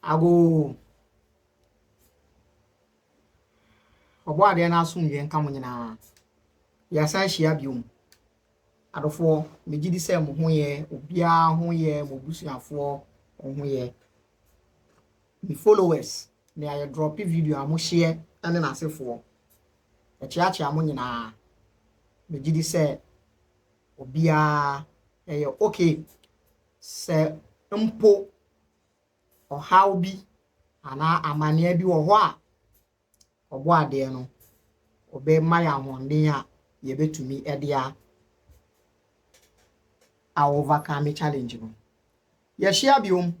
ago obo ade na asomdwe nka mo nyina ya san hia biom adofo megidi se mo ho ye obia ho ye mo busuafo ho ye the followers na ya drop video amo share ene na asefo echiachi amo nyina megidi se obia okay se mpo ohaw bi ana amane bi wo ho a obo ade no obe maya honden a ye betumi ede a overcome challenge no ye share biom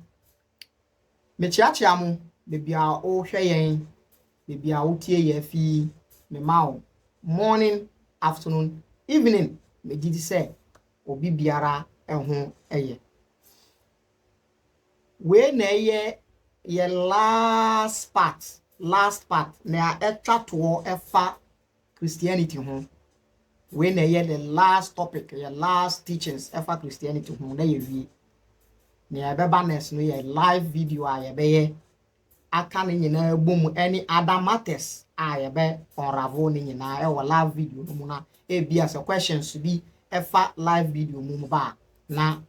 me chiachia mo be bia o hwe yen be bia o tie ye fi me mawo morning afternoon evening me didi say obi biara ehun eye we na ye last part na etwa to efa Christianity ho we na ye the last topic your last teachings efa Christianity ho na ye wi na be banners no ye live video a ye be ye aka ne nyina bom any other matters a ye be unravel ne nyina e wo live video no mu na e bia se questions bi efa live video mu ba na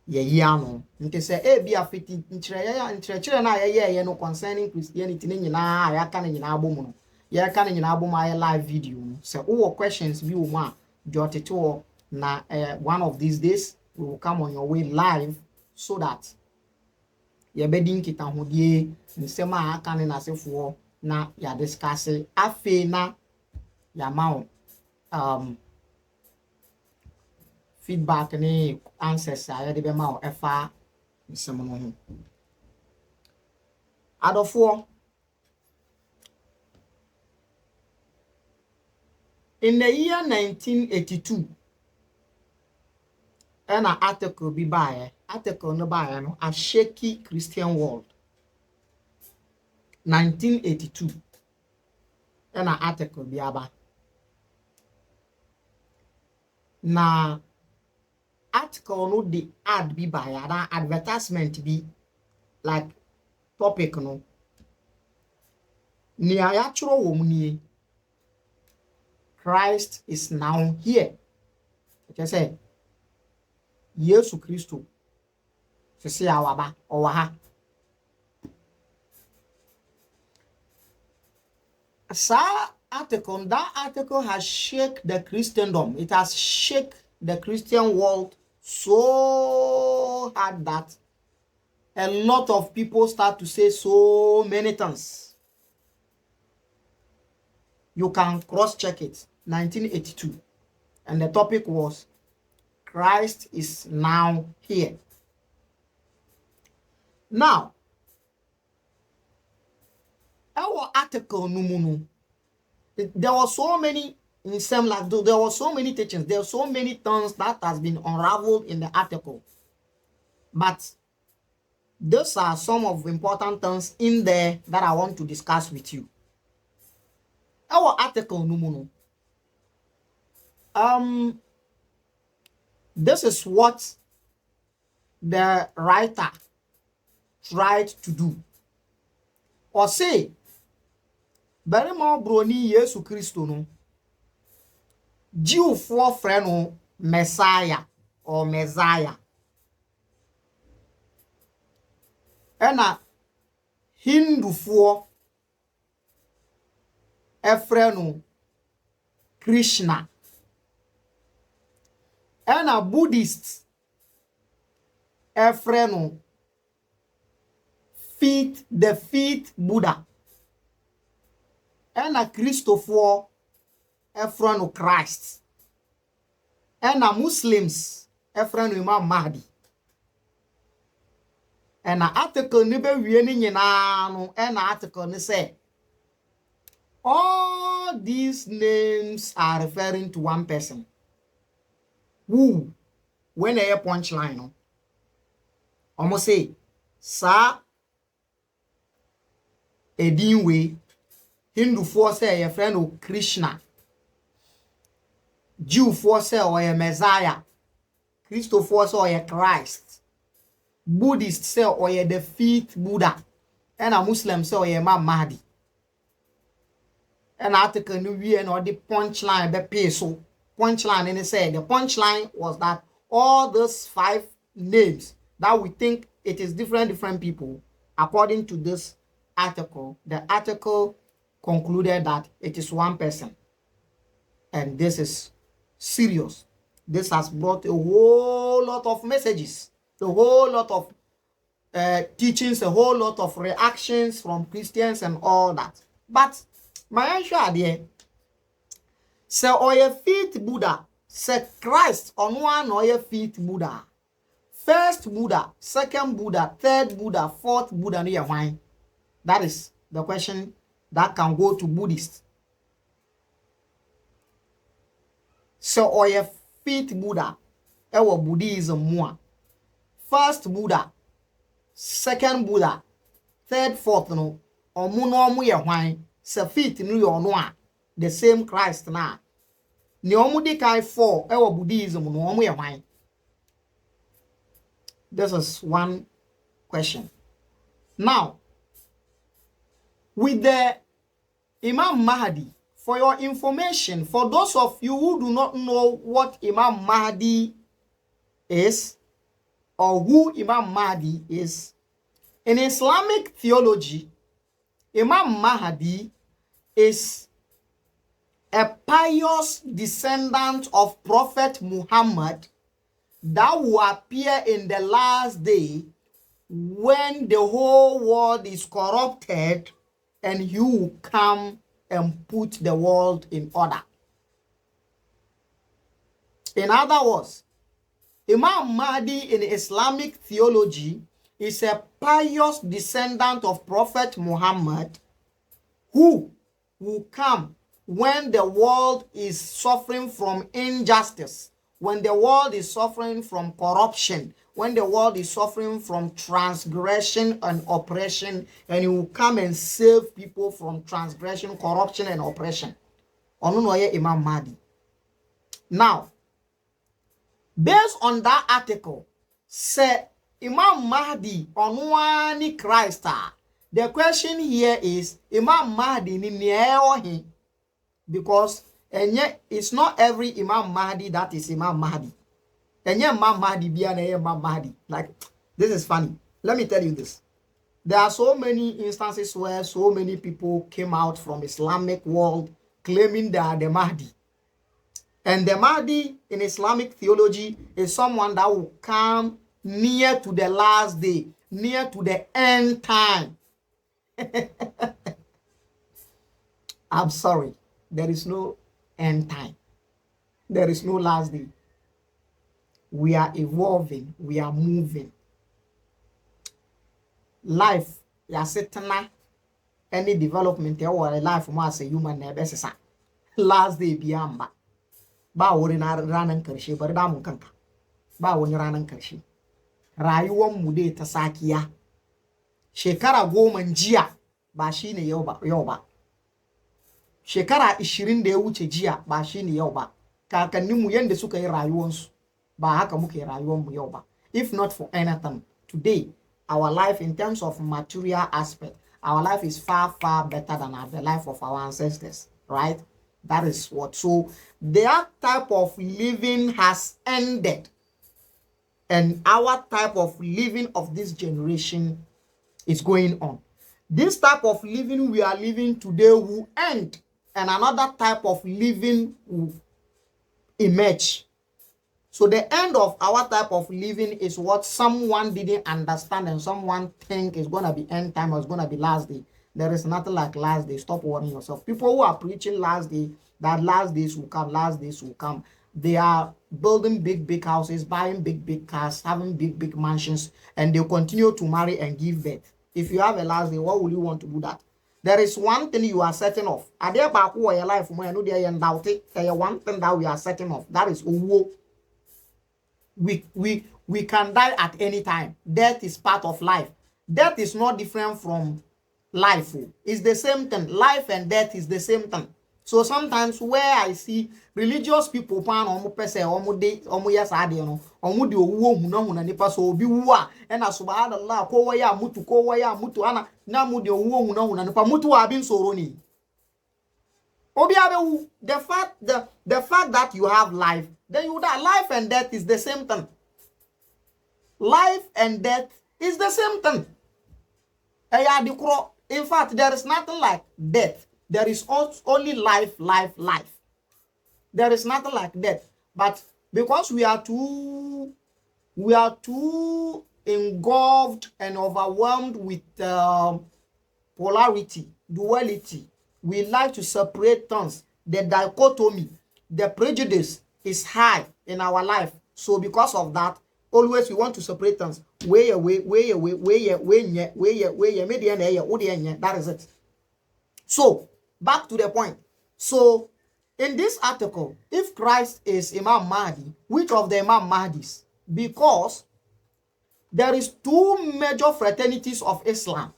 ye yi ano nti se e bia fiti nkyerɛ na ye no concerning Christianity ne nyina a aka ne nyina bom no ye aka ne nyina bom a live video no se wo questions bi wo mu a jotete na one of these days we will come on your way live so that ye bedi nkita hodie nsem a aka ne nasefo na ya discuss afi na ya mawo feedback ni answers a ye de be mawo efa nsem no ho adofo in the year 1982 an article be by article no by no a shaky Christian world 1982 an article be aba na article no the ad be by an advertisement be like topic no ni ayachro wo muni Christ is now here. Like I say, Yesu Kristo sisi awaba owaha. That article has shaken the Christendom. It has shaken the Christian world so hard that a lot of people start to say so many things. You can cross-check it. 1982. And the topic was Christ is now here. Now, our article there were so many in some like there were so many teachings, there were so many things that has been unraveled in the article. But those are some of the important things in there that I want to discuss with you. Our article this is what the writer tried to do. Or say, very more broni Yesu Christo no. Jew for friend Messiah or Messiah. Ena Hindu for Efreno Krishna. Ena Buddhist Efreno the feet Buddha. Ena Christopher Efreno Christ. Ena Muslims Efreno Imam Mahdi. Ena article ni be wie ni nyina no ena article ni say all these names are referring to one person. Who, when a punchline, no? Almost say, Sa Edinwe, Hindu for say a friend of Krishna, Jew for say or a Messiah, Christo for say or a Christ, Buddhist say oye the fifth Buddha. And a Muslim say oye Imam Mahdi. An article new year or the punchline be pay so. Punchline and it said the punchline was that all those 5 names that we think it is different people, according to this article, the article concluded that it is one person. And this is serious. This has brought a whole lot of messages, a whole lot of teachings, a whole lot of reactions from Christians and all that. But my answer there, say oye fifth Buddha, say Christ on one oye fifth Buddha. First Buddha, second Buddha, third Buddha, fourth Buddha, no why? That is the question that can go to Buddhists. So oye fifth Buddha, ewo Buddhism more. First Buddha, second Buddha, third, fourth no, omu ye why? Se fifth no yo no a, the same Christ na. Ni omu di kai 4 ewo Buddhism no omu ye why? This is one question. Now, with the Imam Mahdi, for your information, for those of you who do not know what Imam Mahdi is, or who Imam Mahdi is, in Islamic theology, Imam Mahdi is a pious descendant of Prophet Muhammad that will appear in the last day when the whole world is corrupted and he will come and put the world in order. In other words, Imam Mahdi in Islamic theology is a pious descendant of Prophet Muhammad who will come when the world is suffering from injustice, when the world is suffering from corruption, when the world is suffering from transgression and oppression, and he will come and save people from transgression, corruption, and oppression. Onunoye Imam Mahdi. Now, based on that article, say Imam Mahdi onwani Christ. The question here is Imam Mahdi ni neohi, because it's not every Imam Mahdi that is Imam Mahdi. Imam Mahdi biya Imam Mahdi. Like, this is funny. Let me tell you this. There are so many instances where so many people came out from Islamic world claiming they are the Mahdi. And the Mahdi in Islamic theology is someone that will come near to the last day, near to the end time. I'm sorry. There is no end time. There is no last day. We are evolving. We are moving. Life, ya setana, any development or life as a human nebesisa. Last day biyamba. Ba wori na ranan karshe bari da mun kanka. Ba wani ranan karshe. Rayuwar mu dai ta sakiya. Shekara 10 jiya ba shine yau ba. Shekara 20 da ya wuce jiya ba shine yau ba. Kakanninmu yanda suka yi rayuwansu ba haka muke rayuwanmu yau ba. If not for anything, today our life in terms of material aspect, our life is far better than the life of our ancestors, right? That is what. So their type of living has ended, and our type of living of this generation is going on. This type of living we are living today will end, and another type of living will emerge. So the end of our type of living is what someone didn't understand and someone think is going to be end time or is going to be last day. There is nothing like last day. Stop worrying yourself. People who are preaching last day, that last days will come, last days will come. They are building big houses, buying big cars, having big mansions, and they'll continue to marry and give birth. If you have a last day, what will you want to do that? There is one thing you are certain of. Are there back who are your life? One thing that we are certain of. That is we can die at any time. Death is part of life. Death is not different from life. It's the same thing. Life and death is the same thing. So sometimes where I see religious people pan omo pese omo yes ade no omo de owo huna nipa so obi wu a na subhanallah ko ya mutu ana na mu de owo huna nipa mutu abi nsoro ni obi abewu. The fact that you have life, then you die. Life and death is the same thing. Life and death is the same thing. In fact, there is nothing like death. There is only life. There is nothing like death. But because we are too engulfed and overwhelmed with polarity, duality, we like to separate things. The dichotomy, the prejudice is high in our life. So because of that, always we want to separate things. That is it. So back to the point. So in this article, if Christ is Imam Mahdi, which of the Imam Mahdis? Because there is two major fraternities of Islam.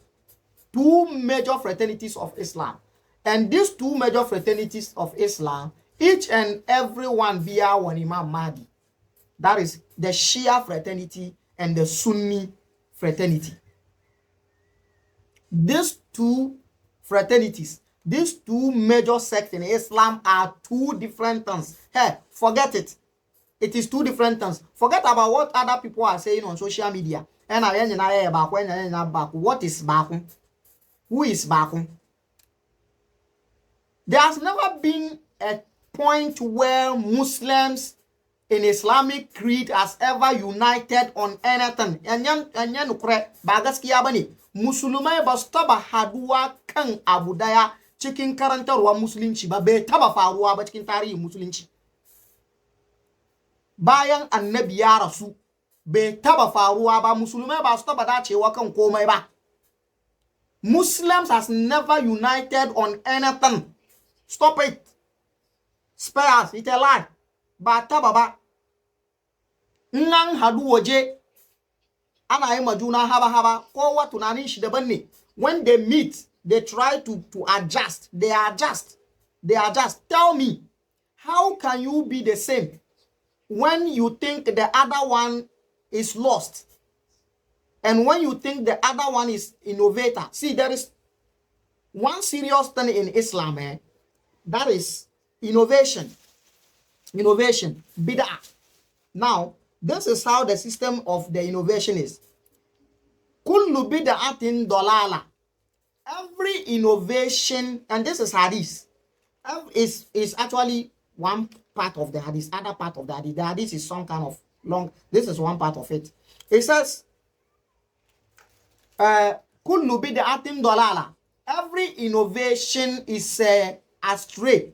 And these two major fraternities of Islam, each and every one via one Imam Mahdi. That is the Shia fraternity and the Sunni fraternity. These two fraternities, these two major sects in Islam are two different things. Hey, forget it. It is two different things. Forget about what other people are saying on social media. What is Bakun? Who is Bakun? There has never been a point where Muslims in Islamic creed has ever united on anything. Musulmai ba su taba haduwa kan abu daya cikin karantarwa musulunci ba, bai taba faruwa ba cikin tarihin musulunci. Bayan annabi ya rasu bai taba faruwa ba, musulmai ba su taba dacewa kan komai ba. Muslims has never united on anything. Stop it. Spare us. It's a lie. Ba taba ba. Nang hadu waje. Ana yi majuna haba. Kowa tunanin shi daban ne. When they meet, they try to adjust. They adjust. Tell me, how can you be the same when you think the other one is lost? And when you think the other one is innovator? See, there is one serious thing in Islam, that is innovation. Bid'ah. Now, this is how the system of the innovation is. Kullu bid'atin dolala. Every innovation, and this is hadith, is actually one part of the hadith, other part of the hadith. The hadith is some kind of long, this is one part of it. It says, Kullu bid'atin dolala. Every innovation is astray.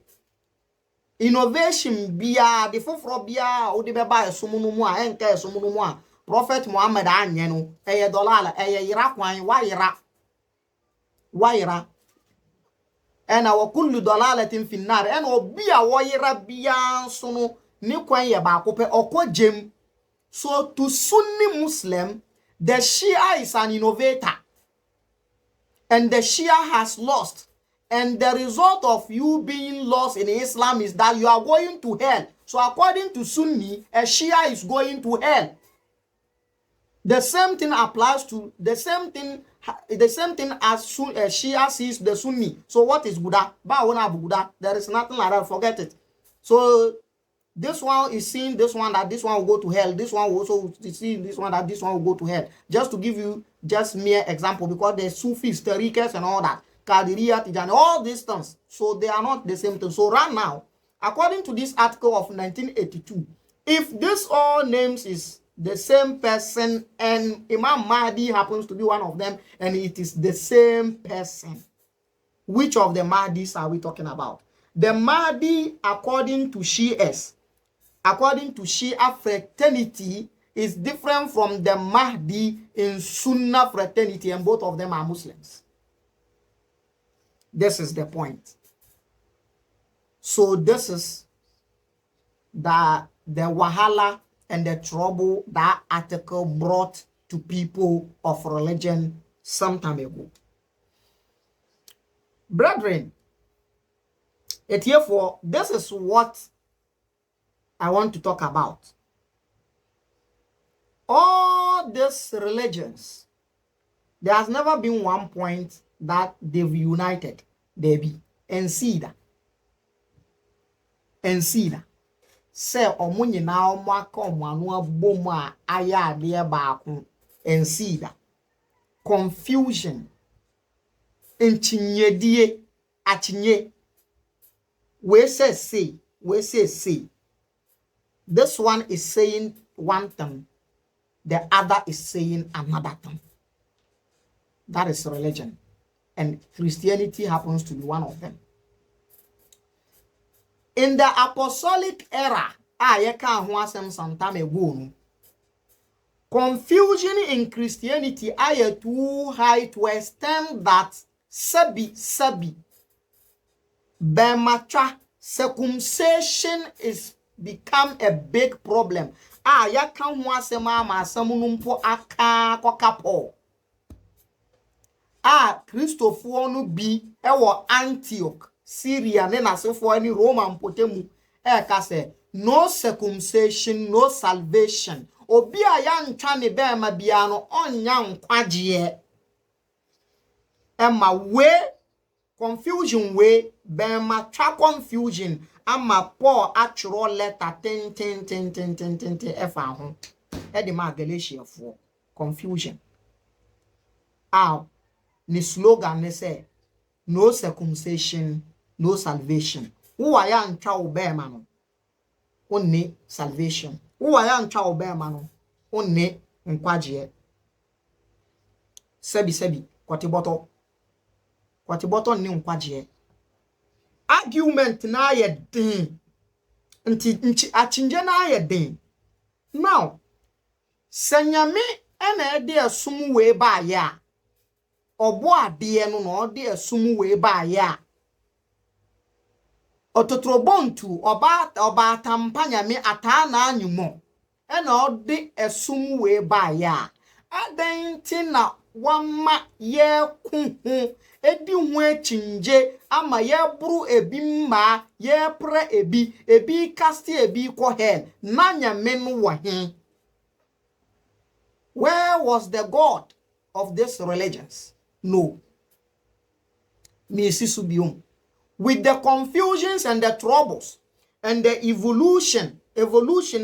Innovation biya the foforo biya o de beba esumunu mu a enka esumunu mu a Prophet Muhammad anye no eye dolala eye yira kwan wa yira ena wa kullu dalalatin fi nar ena obi a wo yira biya so no ni kwan ye ba kope okojem. So to Sunni Muslim, the Shia is an innovator, and the Shia has lost. And the result of you being lost in Islam is that you are going to hell. So according to Sunni, a Shia is going to hell. The same thing applies to the same thing as Shia sees the Sunni. So what is Buddha? Buddha. There is nothing like that. Forget it. So this one is seeing this one that this one will go to hell. This one will also see this one that this one will go to hell. Just to give you just mere example, because there's Sufis, Tariqas and all that. Qadiriya, Tijani, all these things. So they are not the same thing. So right now, according to this article of 1982, if this all names is the same person and Imam Mahdi happens to be one of them and it is the same person, which of the Mahdis are we talking about? The Mahdi, according to Shias, according to Shia fraternity, is different from the Mahdi in Sunnah fraternity, and both of them are Muslims. This is the point. So this is the wahala and the trouble that article brought to people of religion some time ago. Brethren, Therefore, this is what I want to talk about. All these religions, there has never been one point that they've united. They be and see that. Say omo nyina omo aka omo anu abom a aya ade baako and see that. Confusion. Enchinyedie achinye. We say. This one is saying one thing, the other is saying another thing. That is religion. And Christianity happens to be one of them. In the apostolic era, sometime ago, confusion in Christianity are too high to extend that sabi bemacha circumcision is become a big problem. Yaka ho asema ma asamunumpo aka kokapo. Christopher no bi ewo Antioch, Syria, ne nasefo ani Roman potemu ka se no circumcision, no salvation. Obi aya ntwa ne be ma bia no onya nkwaje. Emma we confusion we be ma twa confusion ama Paul actual letter 10 efa ho e de ma Galatia for confusion. Ni slogan ne say no circumcision, no salvation. Who aya ntwa wo be ma no onni salvation. Who aya ntwa wo be ma no onni nkwaje. Sebi kwatiboto ni nkwaje. Argument na ye din nti achinje na ye din. Now senyame ena ede asum we ba ya obo ade no na ode asum we ba ya ototrobontu oba tampanyame ata na anyumo ena ode asum we ba ya adenti na wama ye kuhu edi hu achinje ama ye buru ebi mma ye pre ebi cast ebi ko hell nanya menu wahin. Where was the God of these religions? No. With the confusions and the troubles and the evolution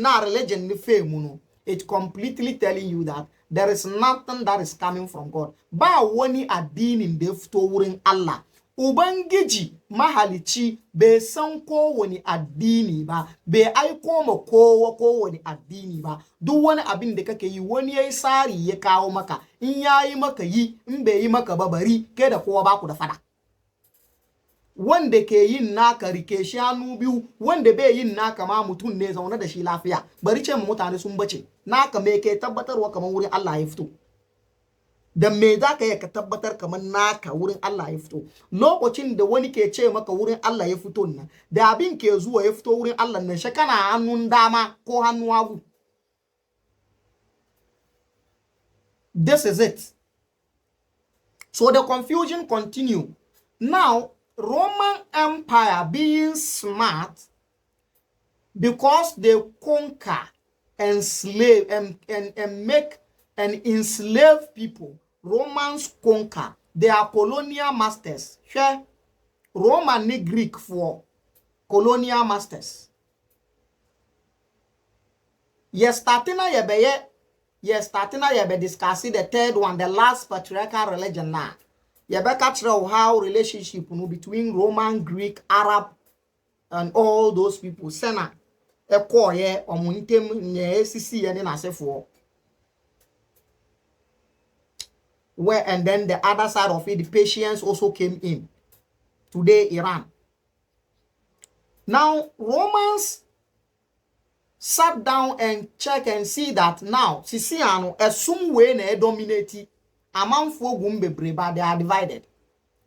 na religion ni fame, it completely telling you that there is nothing that is coming from God. Ba wani adini ndefto wurin Allah. Ubangiji mahalici be san ko wani addini ba, be aiko ma kowa ko wani addini ba. Duk wani abin da kake yi wani yayi sari ya kawo maka, in yayi maka yi, in bai yi maka ba bari, kai da kowa ba ku da fada. Wanda ke yin naka rike shi hannu biyu, wanda bai yin naka ma mutun ne zaune da shi lafiya. Bari ce mu mutane sun bace. Naka me ke tabbatarwa kaman wurin Allah ya fito. Da me za ka yi ka tabbatar kamar naka wurin Allah ya fito. Lokacin da wani ke ce maka wurin Allah ya fito nan, da abin ke zuwa ya fito wurin Allah nan, shi kana hannun dama ko hannun hagu. This is it. So the confusion continue. Now, Roman Empire being smart because they conquer, enslave, and make and enslave people. Romans conquer. They are colonial masters. Share Roman ni Greek for colonial masters. Yes, starting yebe discussing the third one, the last patriarchal religion now. Yebe catch how relationship between Roman, Greek, Arab, and all those people. Sena ekoye omunitem nye sisi ene na sefo. Where and then the other side of it, the Persians also came in. Today, Iran. Now, Romans sat down and check and see that now, Sisiano, assume way ne dominate, among four gumbe breba, they are divided.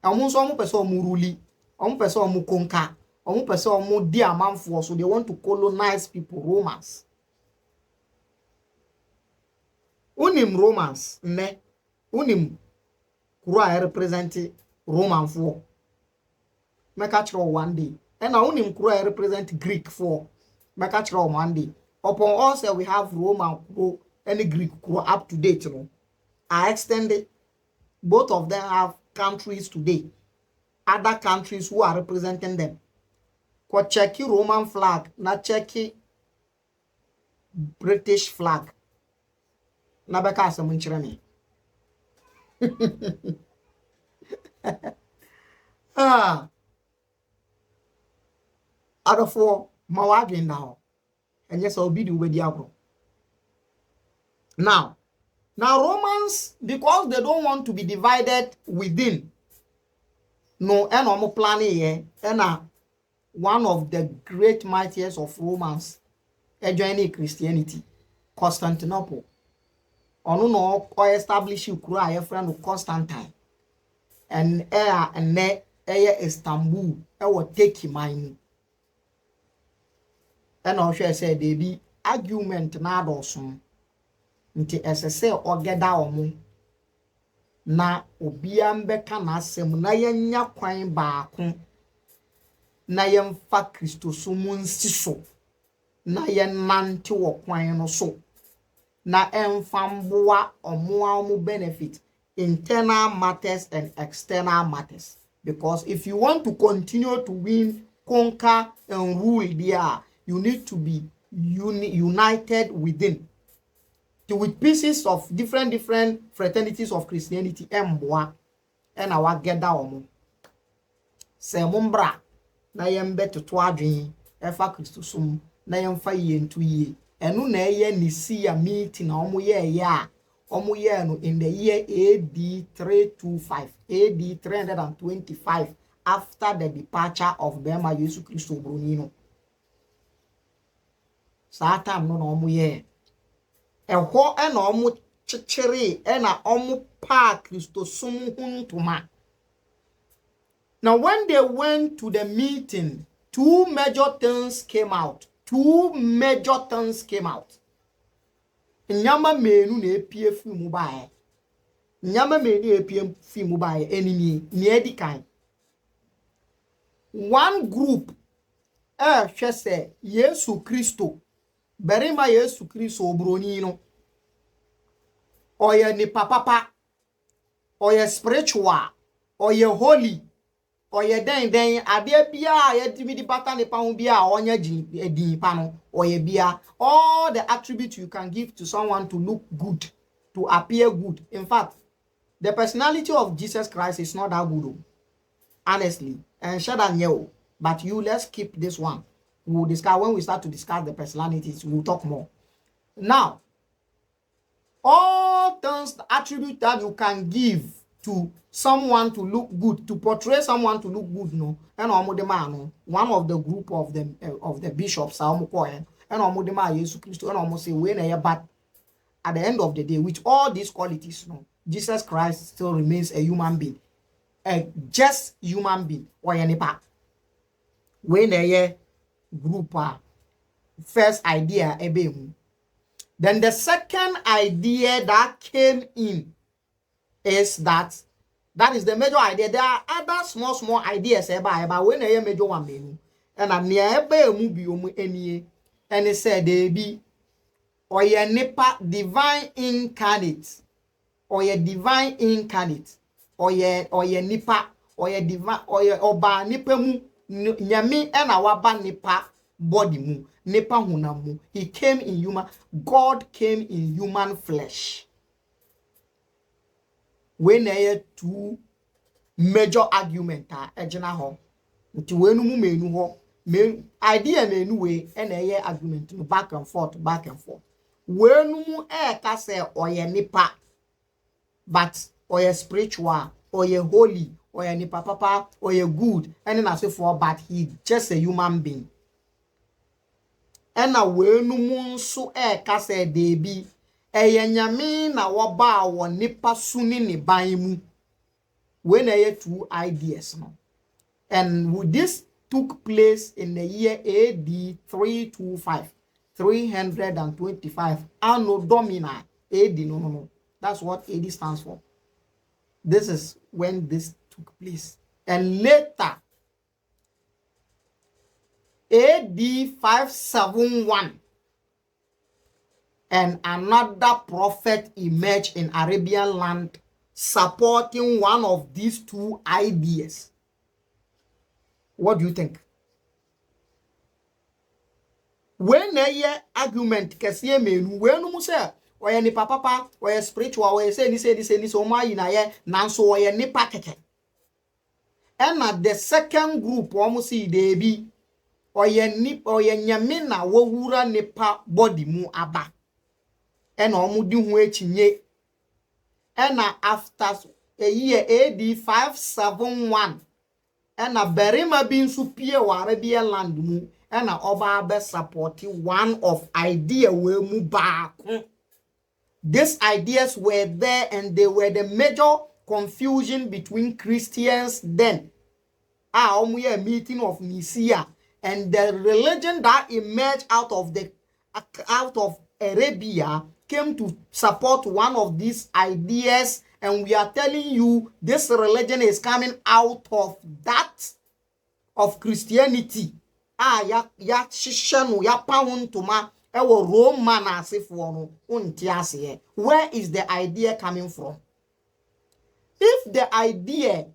Almost almost person muruli, almost person mu conquer, almost person mu dear among four, so they want to colonize people, Romans. Unim Romans, ne? Unim kura represent Roman for. Make a one day. And I only represent Greek for Mekachra Monday. Upon us, we have Roman and Greek up to date. You know, I extended. Both of them have countries today. Other countries who are representing them. Ko check Roman flag, na check British flag. Na beka asem nkyere me. Adofo mawadwen now. Enye so obi di ubedi agro. Now Romans, because they don't want to be divided within, no, and omo planning here, and one of the great martyrs of Romans, joining Christianity, Constantinople. Ono no o establish ukura a friend of Constantine, and ne Istanbul, will take him. And also said they be argument na adosum. Nti esese ogeda omo na obia mbeka na asem na yenya kwan baako na yemfa Kristosom nsiso na yenante wo kwan no so na emfa mboa omo benefit internal matters and external matters, because if you want to continue to win, conquer and rule there, you need to be united within. With pieces of different fraternities of Christianity emboa and our gather omo se mumbra na yembe toto adwen efa Kristosom na yemfa ye ntu ye enu na eye Nicaea meeting na omo ye no in the year AD 325 after the departure of Bema Yesu Kristo Brunino. Satan no omo ye eho ena omo chichiri ena omo pa Kristosom huntuma. Now when they went to the meeting, two major things came out. Nyama menu na epie fi mu bae. Nyama menu epie fi mu bae enini ni edikan. One group hwese Yesu Kristo berima Yesu Kristo obroni no. Oye ni papa, oye spiritual, oye holy, oye den ade bia ye timi di pata ne pa ho bia onya din pa no oye bia. All the attributes you can give to someone to look good, to appear good. In fact, the personality of Jesus Christ is not that good, honestly, and shadanyeo. But let's keep this one. We'll discuss when we start to discuss the personalities. We'll talk more. Now, all those attributes that you can give to someone to look good, to portray someone to look good, no, and one of the group of the bishops, and Jesus Christ, and almost say when but at the end of the day, with all these qualities, no, Jesus Christ still remains a human being, a just human being, or any part. When group first idea ebemu. Then the second idea that came in is that is the major idea. There are other small ideas about when a major one menu and a near ebemu biomu enie and it said they be or ye nipa divine incarnate or ye divine incarnate or ye nipa or ye divine or ye oba nipa mu nyame ena waba nipa body mu nipa hunamu. He came in human. God came in human flesh. When there two major argument ejina ho nti wenu mu menu ho idea menu we ena argument no back and forth. Wenu mu ka say oye nipa but oye spiritual, oye holy, oye nipa papa, oye good, and na say for but he just a human being. Ena wenu mu nso ka say dey bi eye nyame na woba wo nipa suni ne ban mu. When two ideas no. And this took place in the year AD 325 Anno Domini AD no. That's what AD stands for. This is when this took place. And later AD 571, and another prophet emerged in Arabian land supporting one of these two ideas. What do you think? When a argument kesiye menu wenu mu say oye nipa papa oye spiritual oye say ni so ma yi na ye nanso oye nipa keke. And the second group omo si dey bi oye nyame na wowura nipa body mu aba. And omo di ho echinye. And after a year AD 571, and a berima bin su pie wa Arabian land mu. And oba be supporting one of idea we mu back. These ideas were there and they were the major confusion between Christians then. We a meeting of Nicaea, and the religion that emerged out of Arabia came to support one of these ideas, and we are telling you this religion is coming out of that of Christianity. Ya shishanu ya pawuntuma ewo Roman asifo no untiase. Where is the idea coming from? If the idea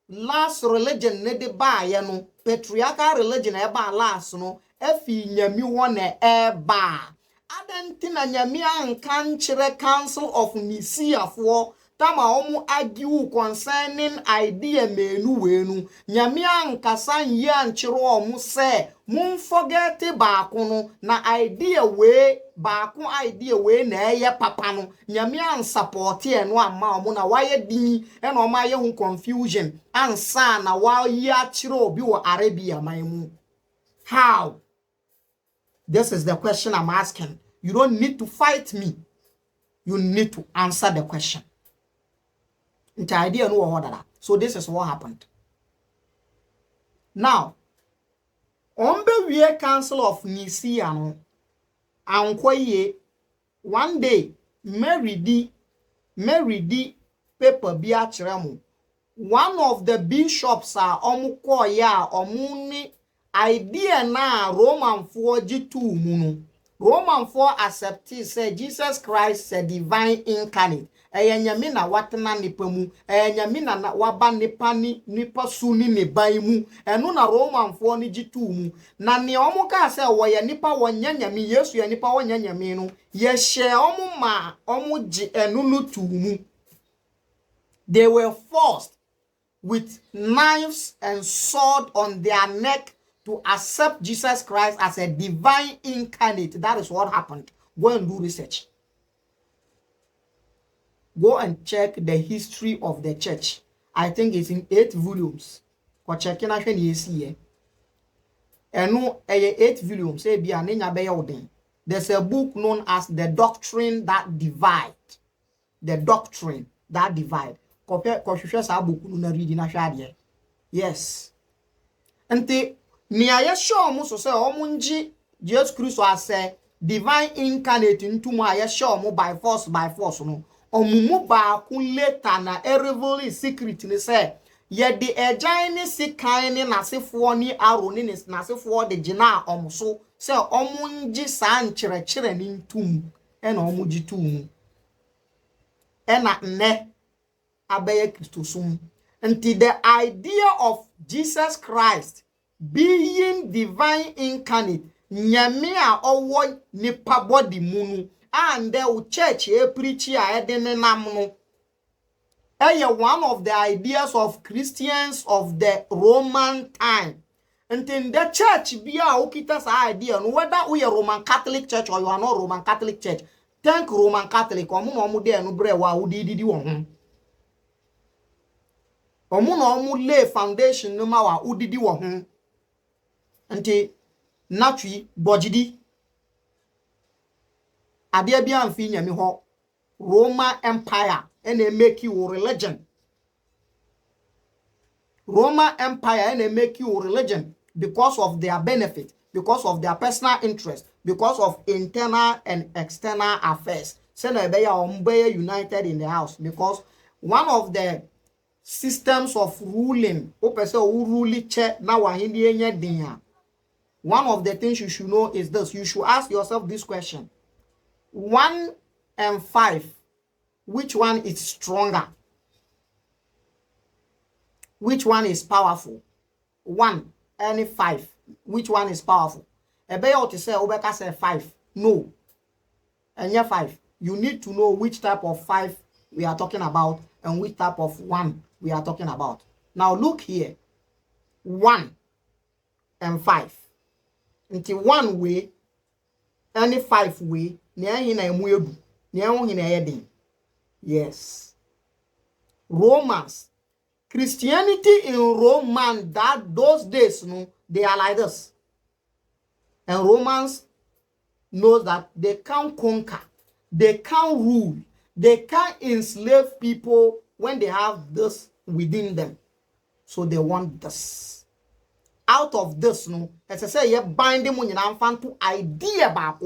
last religion ne de ba ye no, patriarchal religion e ba last no, efi nyami wona e ba adentina nyami anka nkyere Council of Nicaea for tama omu argue concerning idea menu wenu nyame ankasa nye ankyere omu se mun forget baako no na idea we baako idea we na eye papa no nyame an support e no amma omu na waye din e na omu aye hu confusion ansa na waye akyere obi wo Arabia maimu. How? This is the question I'm asking. You don't need to fight me. You need to answer the question. Idea no order. So this is what happened. Now, on the Council of Nicaea no, ankoye one day Mary D paper bi akyeremu. One of the bishops omu koya omuni idea na Roman for G2 mu. Roman for accepted say Jesus Christ is divine incarnate. Nyame na watena nipa mu, nyame na waba nipa su ni ne ban mu. Eno na Roman for ni G2 mu. Na ne omo ka say woye nipa wonya nyame, Yesu ye nipa wonya nyame no, ye hye omo ma omo gi eno no tu mu. They were forced with knives and sword on their neck to accept Jesus Christ as a divine incarnate. That is what happened. Go and do research. Go and check the history of the church. I think it's in 8 volumes. Ko check na hwe ne yesi. Eno 8 volumes. E bia ne nya be yodin. There's a book known as The Doctrine That Divide. The Doctrine That Divide. Ko hwehwe sa book no na read na hwe ade. Yes. Ante ni aye show mo so say omunji Jesus Christ as a divine incarnate into mo aye show mo by force no. Omumu ba ku later na reveal secret ni say ye de agyan ni sikan ni nasefo ni aro ni nasefo de gina omso say omunji sa nkyerɛkyerɛ ni ntum e na omuji tum e na nne abaye Christosum. Until the idea of Jesus Christ being divine incarnate nyame a owo nipa body mu and the church preach nam no one of the ideas of Christians of the Roman time. And in the church be a okita sa idea no whether we are Roman Catholic church or you are not Roman Catholic church. Thank Roman Catholic omu de no bre wa udidi wo ho. Omu no omu lay foundation no ma wa udidi wo ho. Ante natwi bojidi ade bia amfi nyame ho Roman Empire and make you religion. Roman Empire and make you religion because of their benefit, because of their personal interest, because of internal and external affairs. Say no be ya united in the house because one of the systems of ruling o pese o rule che na wahindi enye din one of the things you should know is this. You should ask yourself this question. 1 and 5, which one is stronger? Which one is powerful? 1 and 5, which one is powerful? Ebe you to say Obeka say 5. No. And yeah, 5. You need to know which type of 5 we are talking about and which type of 1 we are talking about. Now look here. 1 and 5. Until 1 way, any 5 way, yes. Romans. Christianity in Roman, that those days, no, they are like this. And Romans knows that they can't conquer, they can't rule, they can't enslave people when they have this within them. So they want this. Out of this, no, as I say, you bind them when you fan to idea back.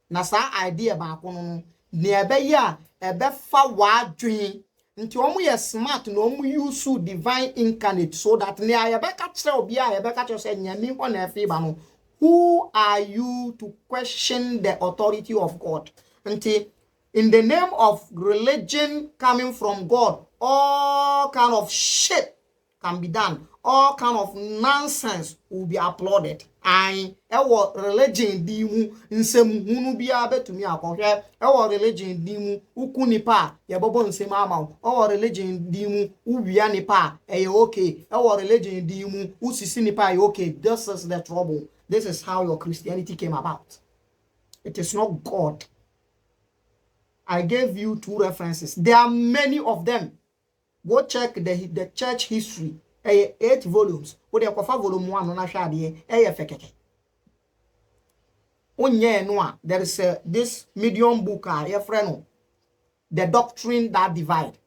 Na sa idea back no, near ya, a befa wa dream. Nti omu ye smart no omu use divine incarnate so that ne ayebeka kire obi ayebeka kire say nyame ho na afi ba no. Who are you to question the authority of God? Nti in the name of religion coming from God, all kind of shit can be done. All kind of nonsense will be applauded. And ewo religion di mu nsem hunu bia betumi akohwe ewo religion di mu uku nipa ye bobo nsem ama ewo religion di mu uwia nipa eye okay ewo religion di mu usisi nipa eye okay. This is the trouble. This is how your Christianity came about. It is not God. I gave you 2 references. There are many of them. Go check the church history. 8 volumes. What they call volume 1 on a shady fekeke. Onye noa, there is this medium book your friend, The Doctrine That Divide.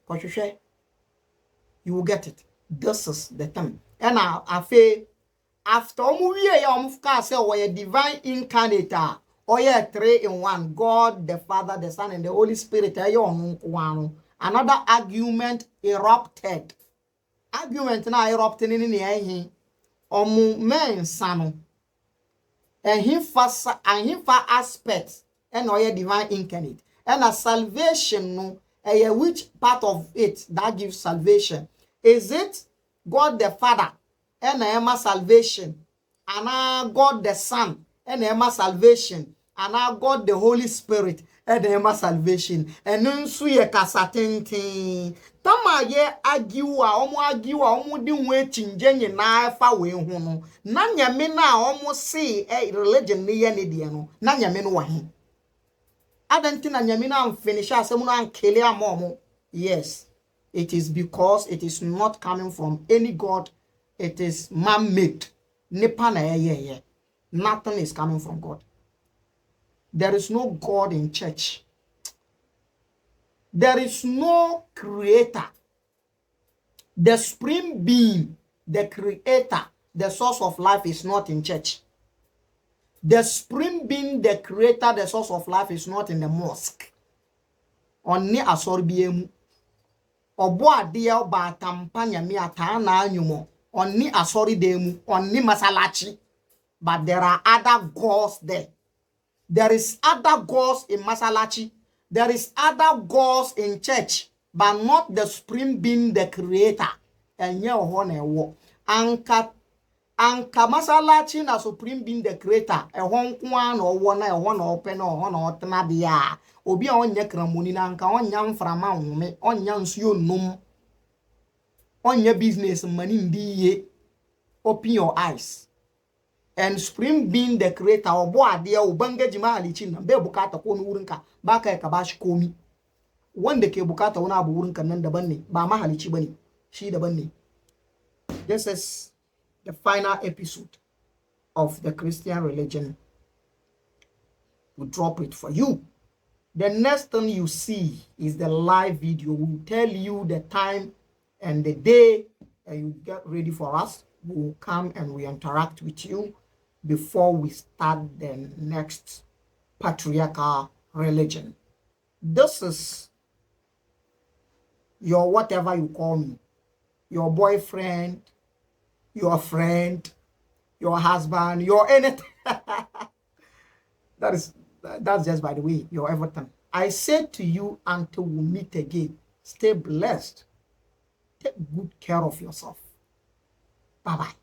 You will get it. This is the thing. And I feel after we divine incarnate or 3 in 1, God the Father, the Son, and the Holy Spirit. Another argument erupted. Argument na erupting in the omu men sano and him fa aspects and oye divine incarnate and a salvation no which part of it that gives salvation? Is it God the Father and Emma salvation, and God the Son and Emma salvation, and God the Holy Spirit and Emma salvation, and nso ye kasatenten tama ye argue omo di nwe chinjenye na afa we hu no na nyame na omo se religion ne ye ne de no na nyame no wa he adanti na nyame na finish asem no ankele amomo. Yes, it is because it is not coming from any God. It is man-made. Nothing is coming from God. There is no God in church. There is no creator. The supreme being, the creator, the source of life is not in church. The supreme being, the creator, the source of life is not in the mosque. Oni asorbiemu. Obo ade oba tampanya mi ata na anyumo. Oni asori demu. Oni masalachi. But there are other gods there. There is other gods in Masalachi. There is other gods in church, but not the supreme being, the creator. And yeah, Anka Masalachi na supreme being the creator. A one or one or one open or one or tanadia. Obi on yakramuni anka on yam frama me on yams you num on your business money be open your eyes. And supreme being the creator obo ade ubanga jima alichi na be bukata ko no wurinka baka ya kabashi komi wanda ke bukata wani abu wurinka nan daban ne ba mahalici bane shi daban ne. This is the final episode of the Christian religion. We drop it for you. The next thing you see is the live video. We'll tell you the time and the day, and you get ready for us. We'll come and we interact with you before we start the next patriarchal religion. This is your whatever you call me, your boyfriend, your friend, your husband, your anything. That's just by the way, your everything. I say to you until we meet again, stay blessed. Take good care of yourself. Bye-bye.